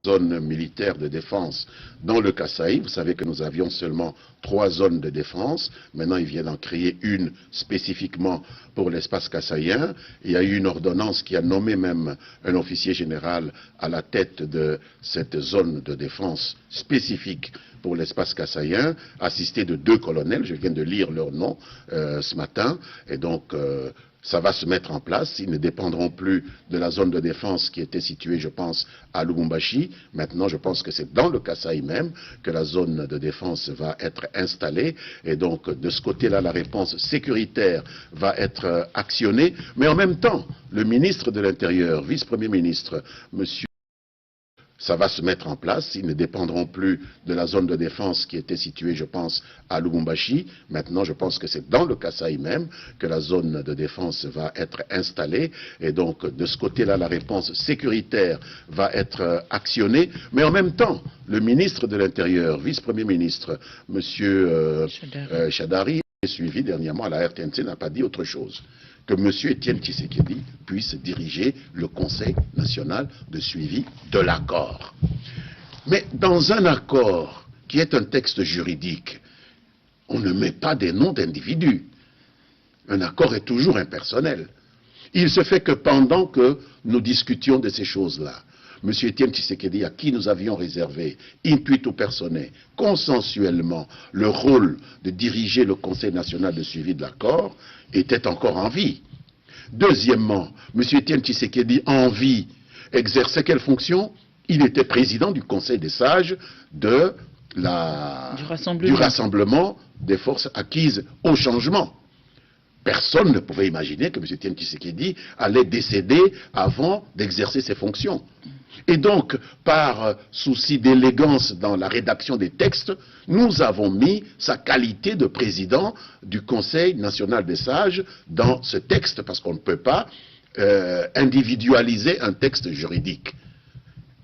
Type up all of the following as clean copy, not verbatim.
zone militaire de défense dans le Kasaï. Vous savez que nous avions seulement 3 zones de défense. Maintenant, ils viennent en créer une spécifiquement pour l'espace kassaïen. Il y a eu une ordonnance qui a nommé même un officier général à la tête de cette zone de défense spécifique pour l'espace kassaïen, assisté de 2 colonels. Je viens de lire leur nom ce matin. Et donc, ça va se mettre en place. Ils ne dépendront plus de la zone de défense qui était située, je pense, à Lubumbashi. Maintenant, je pense que c'est dans le Kasaï même que la zone de défense va être installée. Et donc, de ce côté-là, la réponse sécuritaire va être actionnée. Mais en même temps, le ministre de l'Intérieur, vice-premier ministre, monsieur, ça va se mettre en place. Ils ne dépendront plus de la zone de défense qui était située, je pense, à Lubumbashi. Maintenant, je pense que c'est dans le Kasaï même que la zone de défense va être installée. Et donc, de ce côté-là, la réponse sécuritaire va être actionnée. Mais en même temps, le ministre de l'Intérieur, vice-premier ministre, monsieur Chadari, suivi dernièrement à la RTNC, n'a pas dit autre chose que M. Étienne Tshisekedi puisse diriger le Conseil national de suivi de l'accord. Mais dans un accord qui est un texte juridique, on ne met pas des noms d'individus. Un accord est toujours impersonnel. Il se fait que pendant que nous discutions de ces choses-là, M. Étienne Tshisekedi, à qui nous avions réservé, intuito personae, consensuellement, le rôle de diriger le Conseil national de suivi de l'accord, était encore en vie. Deuxièmement, M. Étienne Tshisekedi, en vie, exerçait quelle fonction? Il était président du Conseil des sages du rassemblement des forces acquises au changement. Personne ne pouvait imaginer que M. Étienne Tshisekedi allait décéder avant d'exercer ses fonctions. Et donc, par souci d'élégance dans la rédaction des textes, nous avons mis sa qualité de président du Conseil national des sages dans ce texte, parce qu'on ne peut pas individualiser un texte juridique.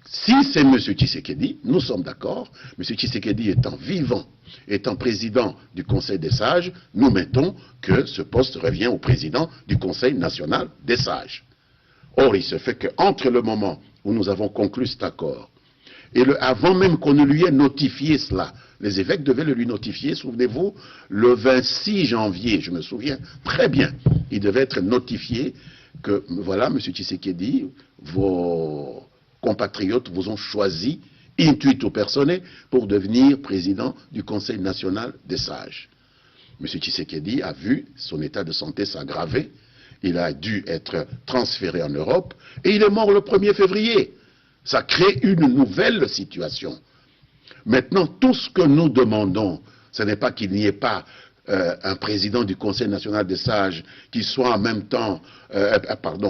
Si c'est M. Tshisekedi, nous sommes d'accord, M. Tshisekedi étant vivant, étant président du Conseil des sages, nous mettons que ce poste revient au président du Conseil national des sages. Or, il se fait qu'entre le moment où nous avons conclu cet accord et avant même qu'on ne lui ait notifié cela, les évêques devaient le lui notifier, souvenez-vous, le 26 janvier, je me souviens très bien, il devait être notifié que, voilà, M. Tshisekedi, vos compatriotes vous ont choisi, intuito personae, pour devenir président du Conseil national des sages. M. Tshisekedi a vu son état de santé s'aggraver, il a dû être transféré en Europe, et il est mort le 1er février. Ça crée une nouvelle situation. Maintenant, tout ce que nous demandons, ce n'est pas qu'il n'y ait pas un président du Conseil national des sages qui soit en même temps,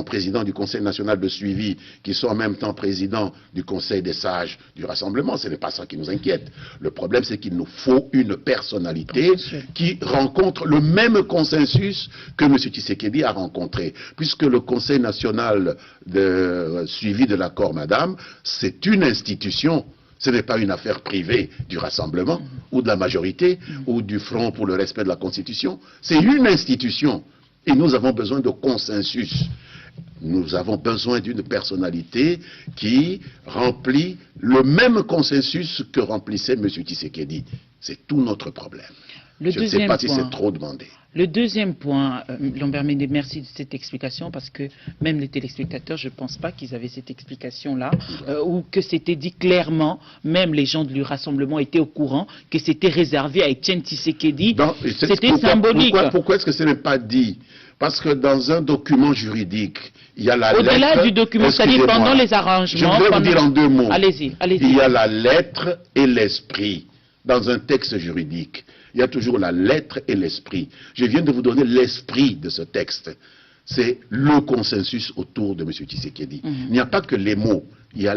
président du Conseil national de suivi, qui soit en même temps président du Conseil des sages du Rassemblement. Ce n'est pas ça qui nous inquiète. Le problème, c'est qu'il nous faut une personnalité qui rencontre le même consensus que M. Tshisekedi a rencontré. Puisque le Conseil national de suivi de l'accord, madame, c'est une institution. Ce n'est pas une affaire privée du Rassemblement, ou de la majorité, ou du Front pour le respect de la Constitution. C'est une institution. Et nous avons besoin de consensus. Nous avons besoin d'une personnalité qui remplit le même consensus que remplissait M. Tshisekedi. C'est tout notre problème. Je ne sais pas si c'est trop demandé. Le deuxième point, Lambert Mende, merci de cette explication, parce que même les téléspectateurs, je ne pense pas qu'ils avaient cette explication-là, ou que c'était dit clairement, même les gens du Rassemblement étaient au courant, que c'était réservé à Étienne Tshisekedi. C'était symbolique. Pourquoi est-ce que ce n'est pas dit? Parce que dans un document juridique, il y a la lettre... Au-delà du document, c'est-à-dire pendant les arrangements... Je vais vous dire en 2 mots. Allez-y, allez-y. Il y a la lettre et l'esprit dans un texte juridique. Il y a toujours la lettre et l'esprit. Je viens de vous donner l'esprit de ce texte. C'est le consensus autour de M. Tshisekedi. Il n'y a pas que les mots, il y a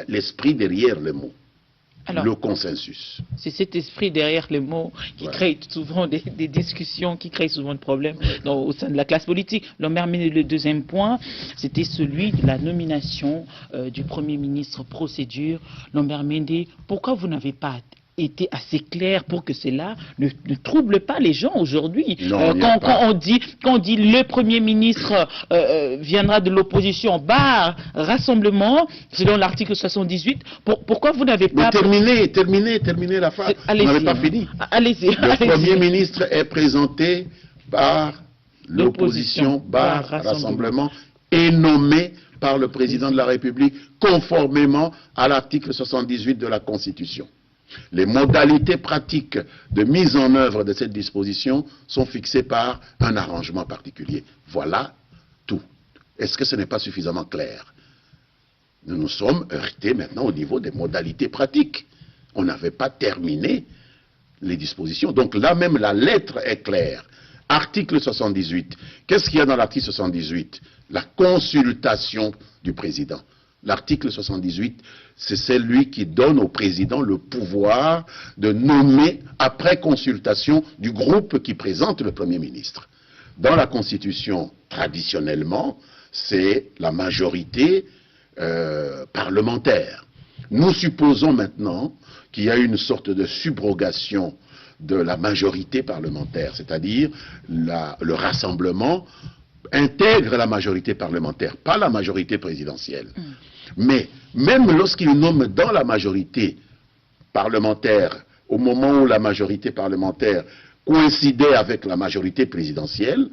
l'esprit derrière les mots. Alors, le consensus. C'est cet esprit derrière les mots qui crée souvent des discussions, qui crée souvent des problèmes au sein de la classe politique. Le deuxième point, c'était celui de la nomination du Premier ministre procédure. Lambert Mende, pourquoi vous n'avez pas été assez clair pour que cela ne trouble pas les gens aujourd'hui. Quand on dit le Premier ministre viendra de l'opposition, rassemblement, selon l'article 78, pourquoi vous n'avez pas... Mais terminez la phrase. Vous n'avez pas fini. Allez-y. Le Premier ministre est présenté par l'opposition, rassemblement, et nommé par le président de la République, conformément à l'article 78 de la Constitution. Les modalités pratiques de mise en œuvre de cette disposition sont fixées par un arrangement particulier. Voilà tout. Est-ce que ce n'est pas suffisamment clair? Nous nous sommes heurtés maintenant au niveau des modalités pratiques. On n'avait pas terminé les dispositions. Donc là même, la lettre est claire. Article 78. Qu'est-ce qu'il y a dans l'article 78? La consultation du président. L'article 78, c'est celui qui donne au président le pouvoir de nommer après consultation du groupe qui présente le Premier ministre. Dans la Constitution, traditionnellement, c'est la majorité parlementaire. Nous supposons maintenant qu'il y a une sorte de subrogation de la majorité parlementaire, c'est-à-dire le rassemblement intègre la majorité parlementaire, pas la majorité présidentielle. Mais même lorsqu'il nomme dans la majorité parlementaire, au moment où la majorité parlementaire coïncidait avec la majorité présidentielle,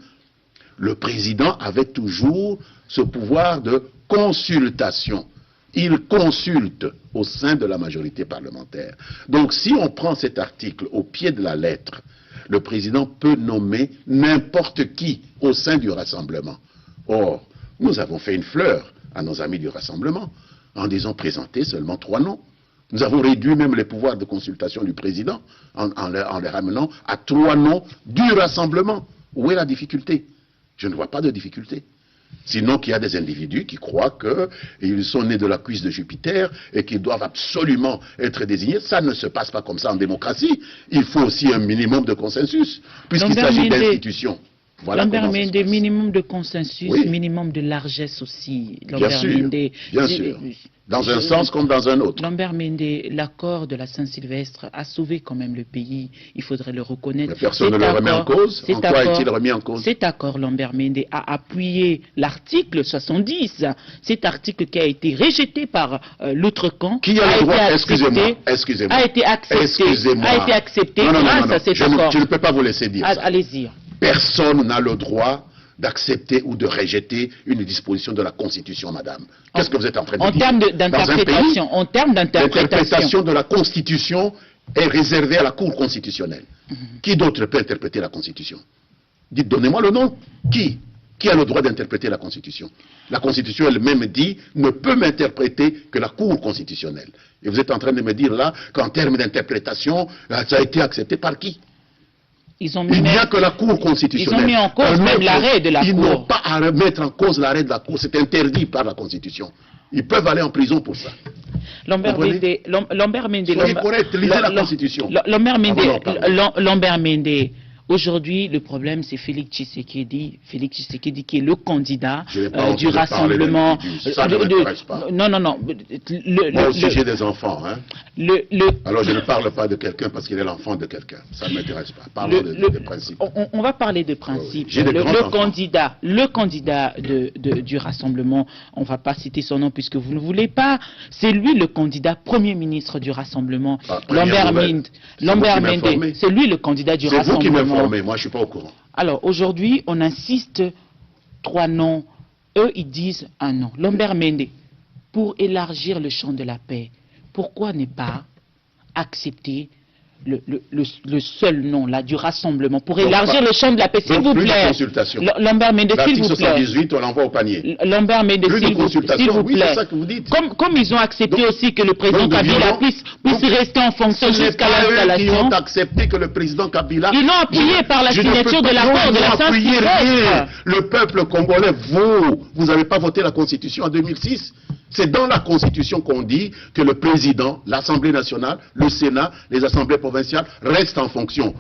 le président avait toujours ce pouvoir de consultation. Il consulte au sein de la majorité parlementaire. Donc si on prend cet article au pied de la lettre, le président peut nommer n'importe qui au sein du rassemblement. Or, nous avons fait une fleur à nos amis du rassemblement en disant présenter seulement 3 noms. Nous avons réduit même les pouvoirs de consultation du président en les ramenant à 3 noms du rassemblement. Où est la difficulté? Je ne vois pas de difficulté. Sinon qu'il y a des individus qui croient qu'ils sont nés de la cuisse de Jupiter et qu'ils doivent absolument être désignés. Ça ne se passe pas comme ça en démocratie. Il faut aussi un minimum de consensus, puisqu'il s'agit d'institutions. Voilà Lambert Mende, minimum de consensus, oui. Minimum de largesse aussi. Bien sûr, bien sûr. Dans un sens comme dans un autre. Lambert Mende, l'accord de la Saint-Sylvestre a sauvé quand même le pays, il faudrait le reconnaître. Mais personne ne le remet en cause. En quoi est-il remis en cause? Cet accord, Lambert Mende, a appuyé l'article 70, cet article qui a été rejeté par l'autre camp. Qui a le droit, excusez-moi, a été accepté grâce à cet accord. Je ne peux pas vous laisser dire ça. Allez-y. Personne n'a le droit d'accepter ou de rejeter une disposition de la Constitution, madame. Qu'est-ce que vous êtes en train de dire? En termes d'interprétation. L'interprétation de la Constitution est réservée à la Cour constitutionnelle. Qui d'autre peut interpréter la Constitution? Dites, donnez-moi le nom. Qui a le droit d'interpréter la Constitution? La Constitution elle-même dit ne peut m'interpréter que la Cour constitutionnelle. Et vous êtes en train de me dire là qu'en termes d'interprétation, ça a été accepté par qui? Il n'y a que la Cour constitutionnelle. Ils ont mis en cause même l'arrêt de la Cour. Ils n'ont pas à remettre en cause l'arrêt de la Cour. C'est interdit par la Constitution. Ils peuvent aller en prison pour ça. Lambert Mende, soyez correct, lisez la Constitution. Lambert Mende, aujourd'hui, le problème, c'est Félix Tshisekedi qui est le candidat du rassemblement. Ça ne m'intéresse pas. Non. Moi, au sujet des enfants, hein. Alors, je ne parle pas de quelqu'un parce qu'il est l'enfant de quelqu'un. Ça ne m'intéresse pas. Parlons de principes. On va parler de principes. Le candidat du rassemblement, on ne va pas citer son nom puisque vous ne voulez pas. C'est lui le candidat Premier ministre du rassemblement. Lambert Mende, c'est lui le candidat du rassemblement. C'est vous qui m'informez, moi je ne suis pas au courant. Alors aujourd'hui, on insiste 3 noms. Eux, ils disent un nom. Lambert Mende, pour élargir le champ de la paix, pourquoi ne pas accepter le seul nom là du rassemblement pour élargir le champ de la paix, s'il vous plaît. Lambert Mende, s'il vous plaît. L'article 78, on l'envoie au panier. Lambert Mende, s'il vous plaît. C'est ça que vous dites. Comme ils ont accepté aussi que le président Kabila puisse rester en fonction jusqu'à l'installation. Ils ont accepté que le président Kabila. Ils l'ont appuyé par la signature de l'accord de la Saint-Sylvestre. Le peuple congolais, vous n'avez pas voté la Constitution en 2006. C'est dans la Constitution qu'on dit que le président, l'Assemblée nationale, le Sénat, les assemblées provinciales restent en fonction.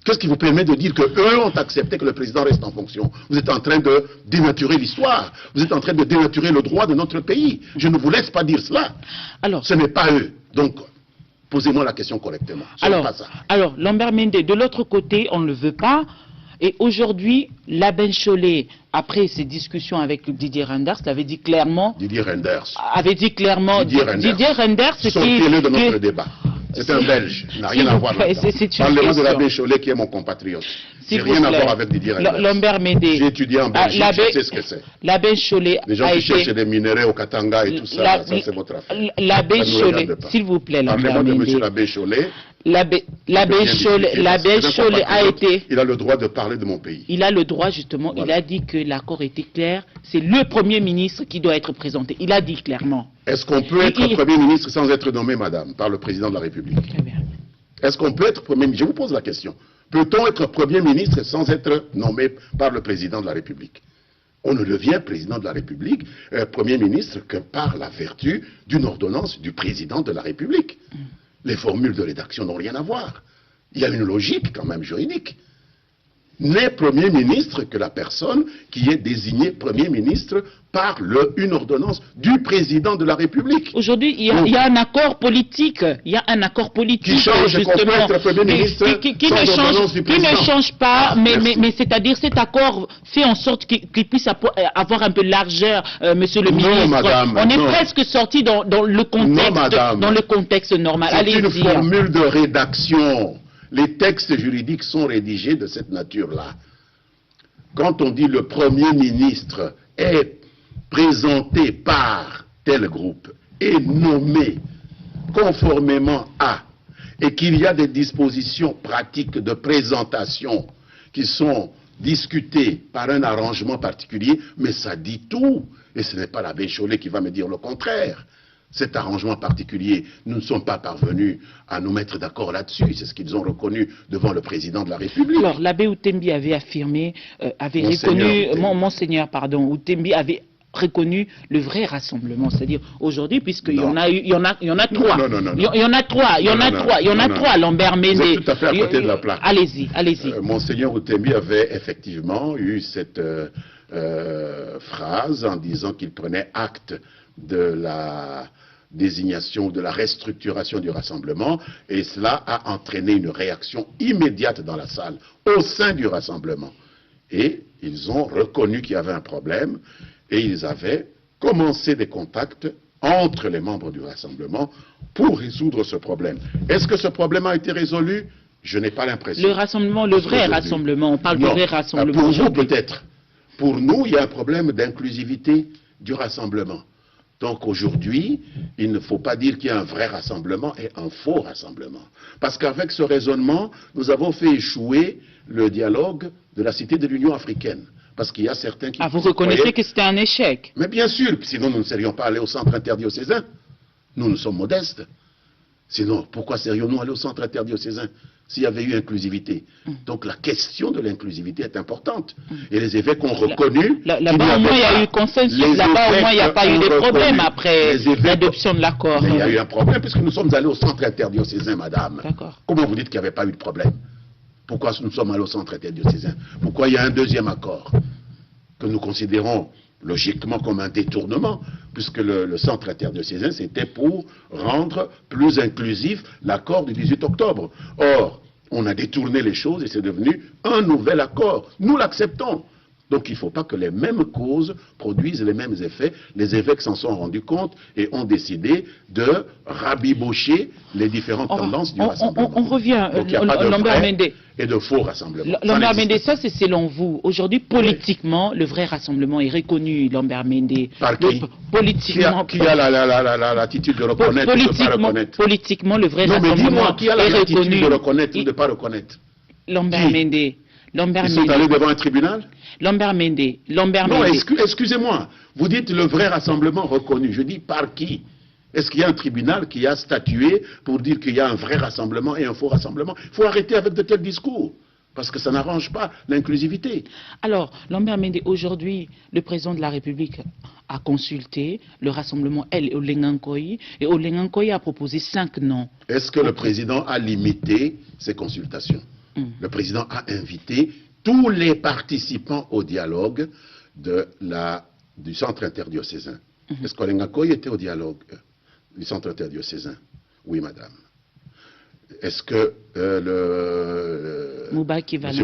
Qu'est-ce qui vous permet de dire qu'eux ont accepté que le président reste en fonction? Vous êtes en train de dénaturer l'histoire. Vous êtes en train de dénaturer le droit de notre pays. Je ne vous laisse pas dire cela. Alors, ce n'est pas eux. Donc, Posez-moi la question correctement. Alors, Lambert Mende, de l'autre côté, on ne le veut pas. Et aujourd'hui, Laben Chollet, après ces discussions avec Didier Reynders, l'avait dit clairement. Didier Reynders. Didier Reynders. Sortez-le de notre débat. C'est un Belge. Il n'a rien à voir là-dedans. Parlez-moi de Laben Chollet qui est mon compatriote. C'est rien à voir avec Didier Reynders. Lambert Mende. J'ai étudié en Belgique, je sais ce que c'est. Laben Chollet. Les gens qui cherchent des minerais au Katanga et tout ça, ça c'est votre affaire. Laben Chollet, s'il vous plaît, Lambert Mende. Parlez-moi de M. Laben Chollet. Laben Chollet a été... Il a le droit de parler de mon pays. Il a le droit, justement. Voilà. Il a dit que l'accord était clair. C'est le Premier ministre qui doit être présenté. Il a dit clairement. Est-ce qu'on peut être Premier ministre sans être nommé, madame, par le président de la République? Très bien. Est-ce qu'on peut être Premier ministre? Je vous pose la question. Peut-on être Premier ministre sans être nommé par le président de la République? On ne devient président de la République, Premier ministre, que par la vertu d'une ordonnance du président de la République. Les formules de rédaction n'ont rien à voir. Il y a une logique quand même juridique. N'est Premier ministre que la personne qui est désignée Premier ministre par une ordonnance du président de la République. Aujourd'hui, il y a un accord politique. Il y a un accord politique qui change, justement, être Premier ministre qui ne change pas, mais c'est-à-dire cet accord fait en sorte qu'il puisse avoir un peu de largeur, monsieur le ministre. Non, madame, on est presque sorti dans le contexte normal. C'est une formule de rédaction. Les textes juridiques sont rédigés de cette nature-là. Quand on dit le Premier ministre est présenté par tel groupe et nommé conformément à, et qu'il y a des dispositions pratiques de présentation qui sont discutées par un arrangement particulier, mais ça dit tout. Et ce n'est pas l'abbé Chollet qui va me dire le contraire. Cet arrangement particulier, nous ne sommes pas parvenus à nous mettre d'accord là-dessus. C'est ce qu'ils ont reconnu devant le président de la République. Alors, l'abbé Outembi avait affirmé, Monseigneur Outembi avait reconnu le vrai rassemblement, c'est-à-dire aujourd'hui, puisqu'il y en a trois. Il y en a trois, Lambert Mende. Vous êtes tout à fait à côté de la plaque. Allez-y. Monseigneur Outembi avait effectivement eu cette phrase en disant qu'il prenait acte de la désignation, de la restructuration du rassemblement, et cela a entraîné une réaction immédiate dans la salle, au sein du rassemblement. Et ils ont reconnu qu'il y avait un problème, et ils avaient commencé des contacts entre les membres du rassemblement pour résoudre ce problème. Est-ce que ce problème a été résolu? Je n'ai pas l'impression. Le rassemblement, le vrai rassemblement, on parle du vrai rassemblement. Pour vous peut-être. Pour nous, il y a un problème d'inclusivité du rassemblement. Donc aujourd'hui, il ne faut pas dire qu'il y a un vrai rassemblement et un faux rassemblement. Parce qu'avec ce raisonnement, nous avons fait échouer le dialogue de la Cité de l'Union africaine. Parce qu'il y a certains qui... vous reconnaissez que c'était un échec? Mais bien sûr, sinon nous ne serions pas allés au centre interdiocésain. Nous sommes modestes. Sinon, pourquoi serions-nous allés au centre interdiocésain s'il y avait eu inclusivité? Donc la question de l'inclusivité est importante. Et les évêques ont reconnu... Là-bas, au moins, il y a eu consensus. Là-bas, au moins, il n'y a pas eu de problème après l'adoption de l'accord. Mais il y a eu un problème puisque nous sommes allés au centre interdiocésain, madame. D'accord. Comment vous dites qu'il n'y avait pas eu de problème? Pourquoi nous sommes allés au centre interdiocésain? Pourquoi il y a un deuxième accord que nous considérons logiquement comme un détournement, puisque le centre interdiocésain, c'était pour rendre plus inclusif l'accord du 18 octobre. Or, on a détourné les choses et c'est devenu un nouvel accord. Nous l'acceptons. Donc il ne faut pas que les mêmes causes produisent les mêmes effets. Les évêques s'en sont rendus compte et ont décidé de rabibocher les différentes tendances du rassemblement. On revient, donc il n'y a pas de Lambert vrai Mende. Et de faux rassemblement. Lambert Mende, ça c'est selon vous. Aujourd'hui, politiquement, le vrai rassemblement est reconnu, Lambert Mende. Par qui? Politiquement. Qui a l'attitude de reconnaître ou de ne pas reconnaître? Politiquement, le vrai rassemblement est reconnu. Non, mais dis-moi, qui a l'attitude de reconnaître ou de ne pas reconnaître? Lambert Mende. Ils sont allés devant un tribunal? Lambert Mende. Non, excusez-moi. Vous dites le vrai rassemblement reconnu. Je dis par qui? Est-ce qu'il y a un tribunal qui a statué pour dire qu'il y a un vrai rassemblement et un faux rassemblement? Il faut arrêter avec de tels discours, parce que ça n'arrange pas l'inclusivité. Alors, Lambert Mende, aujourd'hui, le président de la République a consulté le rassemblement El Olengankoy, et Olengankoy a proposé 5 noms. Est-ce que le président a limité ses consultations? Le président a invité tous les participants au dialogue du centre interdiocésain. Est-ce qu'Olengankoy était au dialogue du centre interdiocésain? Oui, madame. est-ce que M.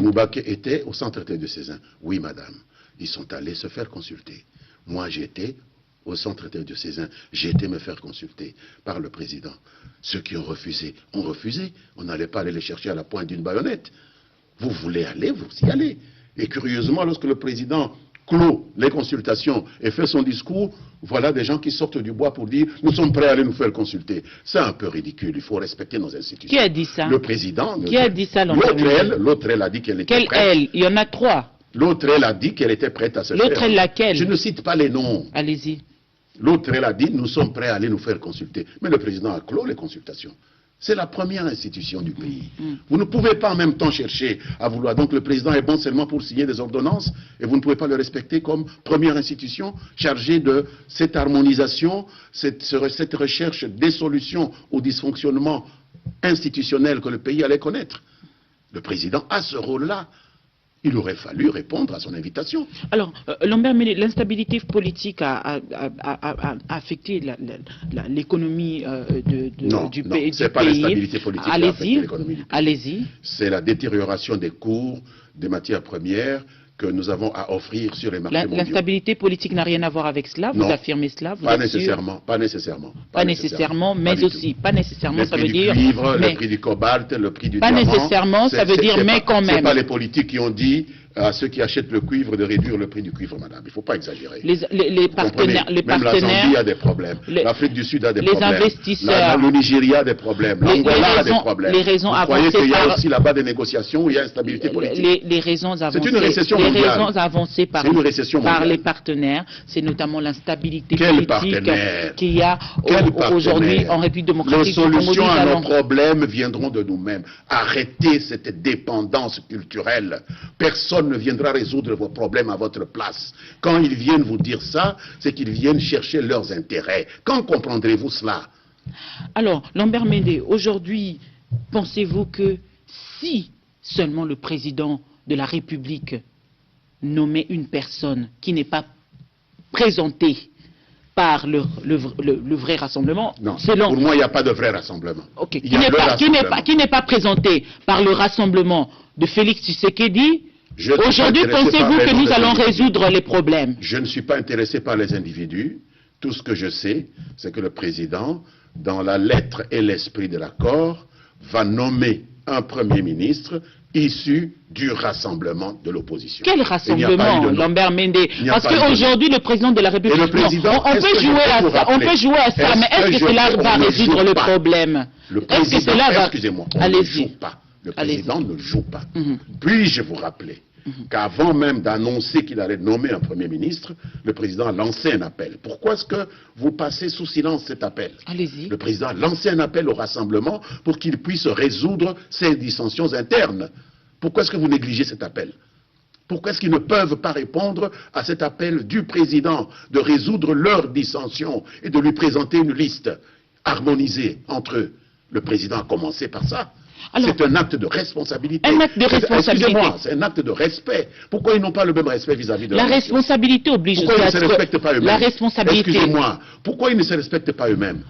Moubaké était au centre de Cézanne? Oui, madame. Ils sont allés se faire consulter. Moi, j'étais au centre de Cézanne. J'ai été me faire consulter par le président. Ceux qui ont refusé, ont refusé. On n'allait pas aller les chercher à la pointe d'une baïonnette. Vous voulez aller, vous y allez. Et curieusement, lorsque le président clôt les consultations et fait son discours, voilà des gens qui sortent du bois pour dire « nous sommes prêts à aller nous faire consulter ». C'est un peu ridicule, il faut respecter nos institutions. Qui a dit ça? Le président. Qui a dit ça? L'autre elle a dit qu'elle était prête. Quelle elle? Il y en a 3. L'autre elle a dit qu'elle était prête à se faire. L'autre elle laquelle? Je ne cite pas les noms. Allez-y. L'autre elle a dit « nous sommes prêts à aller nous faire consulter ». Mais le président a clos les consultations. C'est la première institution du pays. Vous ne pouvez pas en même temps chercher à vouloir. Donc le président est bon seulement pour signer des ordonnances et vous ne pouvez pas le respecter comme première institution chargée de cette harmonisation, cette recherche des solutions aux dysfonctionnements institutionnels que le pays allait connaître. Le président a ce rôle-là. Il aurait fallu répondre à son invitation. Alors, Lambert, mais l'instabilité politique a affecté l'économie du pays. Non, ce n'est pas l'instabilité politique qui a affecté l'économie du pays. Allez-y. C'est la détérioration des cours des matières premières que nous avons à offrir sur les marchés mondiaux. L'instabilité politique n'a rien à voir avec cela, vous affirmez cela, vous pas nécessairement, pas nécessairement. Pas nécessairement, mais aussi, pas nécessairement, ça veut dire... Le prix du cuivre, le prix du cobalt, le prix du diamant... Pas nécessairement, ça veut dire mais quand même. Ce n'est pas les politiques qui ont dit à ceux qui achètent le cuivre de réduire le prix du cuivre, madame. Il ne faut pas exagérer. Les partenaires... Même la Zambie a des problèmes, l'Afrique du Sud a des problèmes, investisseurs, le Nigeria a des problèmes, l'Angola a des problèmes. Les raisons Vous croyez qu'il y a aussi là-bas des négociations où il y a instabilité politique? Les raisons avancées... C'est une récession mondiale. Les raisons avancées par les partenaires, c'est notamment l'instabilité politique qu'il y a aujourd'hui en République démocratique. Les solutions à nos problèmes viendront de nous-mêmes. Arrêtez cette dépendance culturelle. Personne ne viendra résoudre vos problèmes à votre place. Quand ils viennent vous dire ça, c'est qu'ils viennent chercher leurs intérêts. Quand comprendrez-vous cela? Alors, Lambert Mende, aujourd'hui, pensez-vous que si seulement le président de la République nommait une personne qui n'est pas présentée par le vrai rassemblement... Non, pour moi, il n'y a pas de vrai rassemblement. Okay. Qui n'est pas présenté par le rassemblement de Félix Tshisekedi, aujourd'hui, pensez-vous que nous allons résoudre les problèmes? Je ne suis pas intéressé par les individus. Tout ce que je sais, c'est que le président, dans la lettre et l'esprit de l'accord, va nommer un Premier ministre issu du rassemblement de l'opposition. Quel rassemblement, Lambert Mende? Parce qu'aujourd'hui, le président de la République... on peut jouer à ça, mais est-ce que cela va résoudre le problème? Le président, excusez-moi, on ne joue pas. Le président ne joue pas. Puis-je vous rappeler qu'avant même d'annoncer qu'il allait nommer un Premier ministre, le président a lancé un appel. Pourquoi est-ce que vous passez sous silence cet appel? Allez-y. Le président a lancé un appel au rassemblement pour qu'il puisse résoudre ces dissensions internes. Pourquoi est-ce que vous négligez cet appel? Pourquoi est-ce qu'ils ne peuvent pas répondre à cet appel du président de résoudre leurs dissensions et de lui présenter une liste harmonisée entre eux? Le président a commencé par ça. C'est un acte de responsabilité. Un acte de responsabilité. Excusez-moi, c'est un acte de respect. Pourquoi ils n'ont pas le même respect vis-à-vis de la responsabilité oblige. Pourquoi ils ne se respectent pas eux-mêmes? La responsabilité. Excusez-moi, pourquoi ils ne se respectent pas eux-mêmes?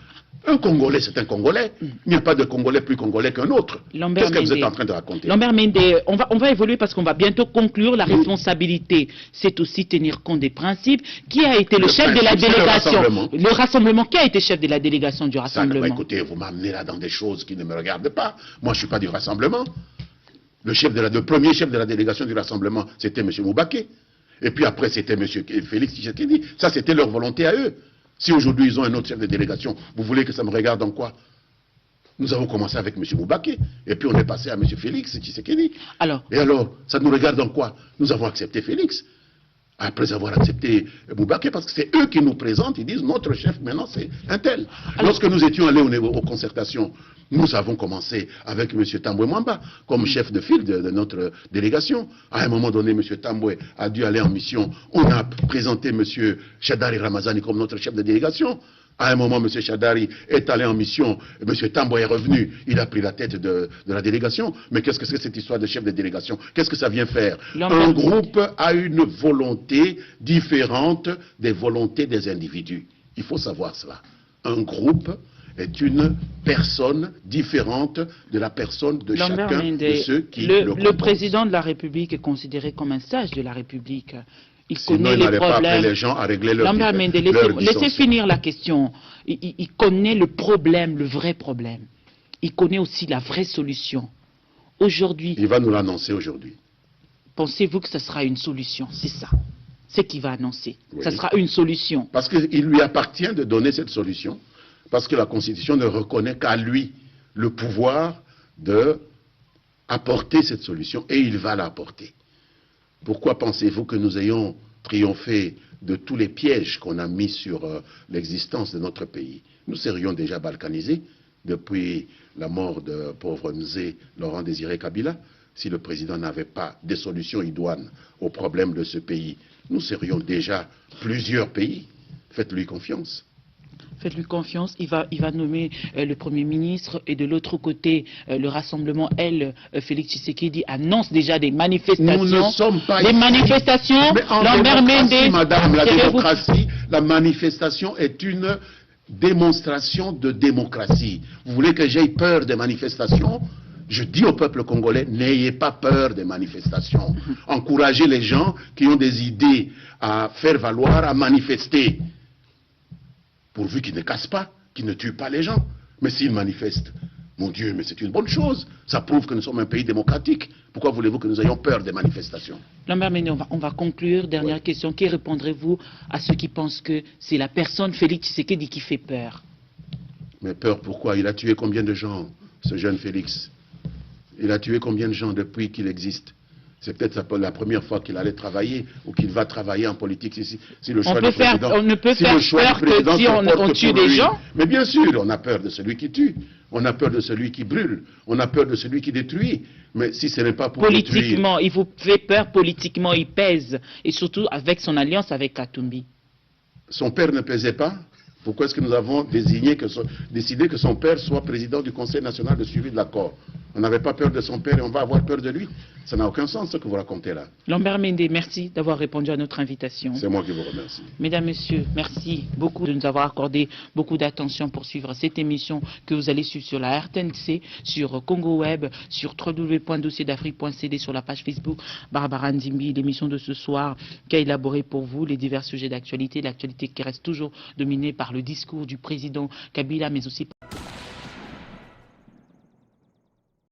Un Congolais, c'est un Congolais. Il n'y a pas de Congolais plus Congolais qu'un autre. Qu'est-ce que vous êtes en train de raconter? Lambert Mende, on va évoluer parce qu'on va bientôt conclure. La responsabilité, c'est aussi tenir compte des principes. Qui a été le chef de la délégation? Le rassemblement. Qui a été chef de la délégation du rassemblement? Écoutez, vous m'amenez là dans des choses qui ne me regardent pas. Moi, je ne suis pas du rassemblement. Le premier chef de la délégation du rassemblement, c'était M. Moubaké. Et puis après, c'était M. Félix Tshisekedi. Ça, c'était leur volonté à eux. Si aujourd'hui ils ont un autre chef de délégation, vous voulez que ça me regarde en quoi? Nous avons commencé avec M. Moubaké, et puis on est passé à M. Félix Tshisekedi. Et alors, ça nous regarde en quoi? Nous avons accepté Félix, après avoir accepté Moubaké, parce que c'est eux qui nous présentent, ils disent notre chef maintenant c'est un tel. Lorsque nous étions allés aux concertations, nous avons commencé avec M. Tambwe Mwamba comme chef de file de notre délégation. À un moment donné, M. Tambwe a dû aller en mission. On a présenté M. Chadari Ramazani comme notre chef de délégation. À un moment, M. Chadari est allé en mission, M. Tambwe est revenu, il a pris la tête de la délégation. Mais qu'est-ce que c'est que cette histoire de chef de délégation? Qu'est-ce que ça vient faire? Un groupe a une volonté différente des volontés des individus. Il faut savoir cela. Un groupe est une personne différente de la personne de Lambert chacun Mende, de ceux qui le composent. président de la République est considéré comme un sage de la République. Il Sinon, connaît il les n'allait pas appeler problèmes. les gens à régler leurs Lambert Mende, laissez dissensions. finir la question. Il connaît le problème, le vrai problème. Il connaît aussi la vraie solution. Aujourd'hui, Il va nous l'annoncer aujourd'hui. pensez-vous que ce sera une solution? C'est ça. C'est ce qu'il va annoncer. Oui. Ça sera une solution. Parce qu'il lui appartient de donner cette solution, parce que la Constitution ne reconnaît qu'à lui le pouvoir d'apporter cette solution, et il va l'apporter. Pourquoi pensez-vous que nous ayons triomphé de tous les pièges qu'on a mis sur l'existence de notre pays? Nous serions déjà balkanisés depuis la mort de pauvre Mzé Laurent Désiré Kabila. Si le président n'avait pas des solutions idoines aux problèmes de ce pays, nous serions déjà plusieurs pays. Faites-lui confiance. Faites-lui confiance, il va nommer le Premier ministre, et de l'autre côté, le rassemblement, Félix Tshisekedi annonce déjà des manifestations. Nous ne sommes pas des ici. manifestations, Mais en Lambert démocratie, Mende, madame, la démocratie, la manifestation est une démonstration de démocratie. Vous voulez que j'aie peur des manifestations? Je dis au peuple congolais, n'ayez pas peur des manifestations. Encouragez les gens qui ont des idées à faire valoir, à manifester. Pourvu qu'ils ne cassent pas, qu'ils ne tuent pas les gens. Mais s'ils manifestent, mon Dieu, mais c'est une bonne chose. Ça prouve que nous sommes un pays démocratique. Pourquoi voulez-vous que nous ayons peur des manifestations? Lambert Mende, on va conclure. Dernière question. Qui répondrez-vous à ceux qui pensent que c'est la personne Félix Tshisekedi qui fait peur? Mais peur pourquoi? Il a tué combien de gens, ce jeune Félix? Il a tué combien de gens depuis qu'il existe? C'est peut-être la première fois qu'il allait travailler ou qu'il va travailler en politique. Si le choix du président, on ne peut faire peur que si on tue des gens. Mais bien sûr, on a peur de celui qui tue. On a peur de celui qui brûle. On a peur de celui qui détruit. Mais si ce n'est pas pour politiquement, il vous fait peur politiquement, il pèse. Et surtout avec son alliance avec Katumbi. Son père ne pesait pas. Pourquoi est-ce que nous avons décidé que son père soit président du Conseil national de suivi de l'accord? On n'avait pas peur de son père et on va avoir peur de lui? Ça n'a aucun sens ce que vous racontez là. Lambert Mende, merci d'avoir répondu à notre invitation. C'est moi qui vous remercie. Mesdames, Messieurs, merci beaucoup de nous avoir accordé beaucoup d'attention pour suivre cette émission que vous allez suivre sur la RTNC, sur Congo Web, sur www.dossierdafrique.cd, sur la page Facebook Barbara Nzimbi. L'émission de ce soir qui a élaboré pour vous les divers sujets d'actualité, l'actualité qui reste toujours dominée par le discours du président Kabila, mais aussi par